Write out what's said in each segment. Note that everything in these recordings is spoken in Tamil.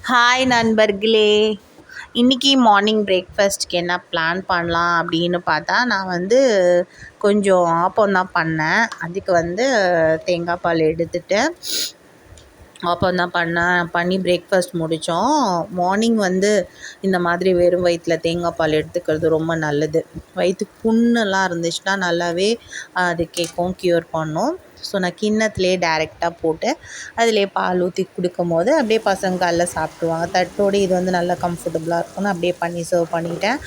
ஹாய் நண்பர்களே, இன்றைக்கி மார்னிங் பிரேக்ஃபாஸ்ட்டுக்கு என்ன பிளான் பண்ணலாம் அப்படின்னு பார்த்தா, நான் கொஞ்சம் ஆப்பம் தான் பண்ணேன். அதுக்கு தேங்காய் பால் எடுத்துட்டு ஆப்பம் தான் பண்ணி பிரேக்ஃபாஸ்ட் முடித்தோம். மார்னிங் இந்த மாதிரி வெறும் வயிற்றில் தேங்காய் பால் எடுத்துக்கிறது ரொம்ப நல்லது. வயிற்றுக்கு புண்ணெல்லாம் இருந்துச்சுன்னா நல்லாவே அது க்யூர் பண்ணும். ஸோ நான் கிண்ணத்துலேயே டைரெக்டாக போட்டு அதிலே பால் ஊற்றி கொடுக்கும்போது அப்படியே பசங்க காலைல சாப்பிட்ருவாங்க. தட்டோடு இது நல்லா கம்ஃபர்டபுளாக இருக்கும்னு அப்படியே பண்ணி சர்வ் பண்ணிட்டேன்.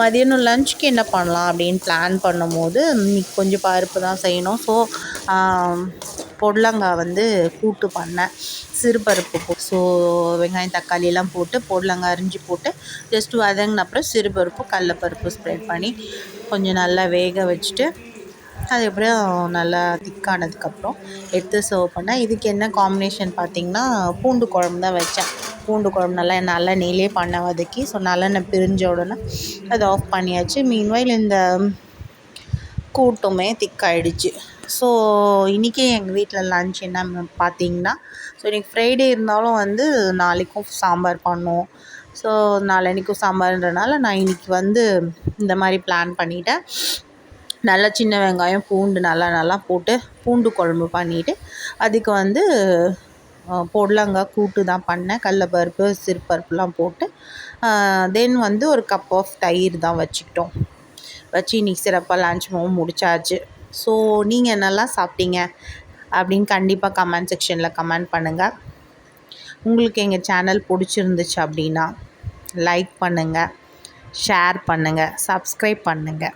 மதியானம் லஞ்சுக்கு என்ன பண்ணலாம் அப்படின்னு பிளான் பண்ணும்போது இன்றைக்கி கொஞ்சம் பருப்பு தான் செய்யணும். ஸோ பொடலங்காய் கூட்டு பண்ணேன். சிறுபருப்பு ஸோ வெங்காயம் தக்காளியெல்லாம் போட்டு பொடலங்காய் அரிஞ்சு போட்டு ஜஸ்ட்டு வதங்கின அப்புறம் சிறுபருப்பு கடலப்பருப்பு ஸ்ப்ரெட் பண்ணி கொஞ்சம் நல்லா வேக வச்சுட்டு அதுக்கப்புறம் நல்லா திக்கானதுக்கப்புறம் எடுத்து சர்வ் பண்ணேன். இதுக்கு என்ன காம்பினேஷன் பார்த்திங்கன்னா, பூண்டு குழம்பு தான் வச்சேன். பூண்டு குழம்பு நல்லா நெய்யிலே பண்ணேன் வதக்கி. ஸோ நல்லெண்ணெய் பிரிஞ்ச உடனே அதை ஆஃப் பண்ணியாச்சு. மீன்வைல் இந்த கூட்டுமே திக்காயிடுச்சு. ஸோ இன்றைக்கி எங்கள் வீட்டில் லன்ச் என்ன பார்த்திங்கன்னா, ஸோ இன்றைக்கி ஃப்ரைடே இருந்தாலும் நாளைக்கும் சாம்பார் பண்ணோம். ஸோ நாளன்னைக்கும் சாம்பார்ன்றனால நான் இன்றைக்கி இந்த மாதிரி பிளான் பண்ணிவிட்டேன். நல்லா சின்ன வெங்காயம் பூண்டு நல்லா போட்டு பூண்டு குழம்பு பண்ணிவிட்டு அதுக்கு பொடலங்காய் கூட்டு தான் பண்ணேன். கடலப்பருப்பு சிறுபருப்புலாம் போட்டு தென் ஒரு கப் ஆஃப் தயிர் தான் வச்சுக்கிட்டோம். வச்சு இன்றைக்கி சிறப்பாக லன்ச் முடிச்சாச்சு. ஸோ நீங்கள் என்னெல்லாம் சாப்பிட்டீங்க அப்படின்னு கண்டிப்பாக கமெண்ட் செக்ஷனில் கமெண்ட் பண்ணுங்கள். உங்களுக்கு எங்கள் சேனல் பிடிச்சிருந்துச்சு அப்படின்னா லைக் பண்ணுங்கள், ஷேர் பண்ணுங்கள், சப்ஸ்கிரைப் பண்ணுங்கள்.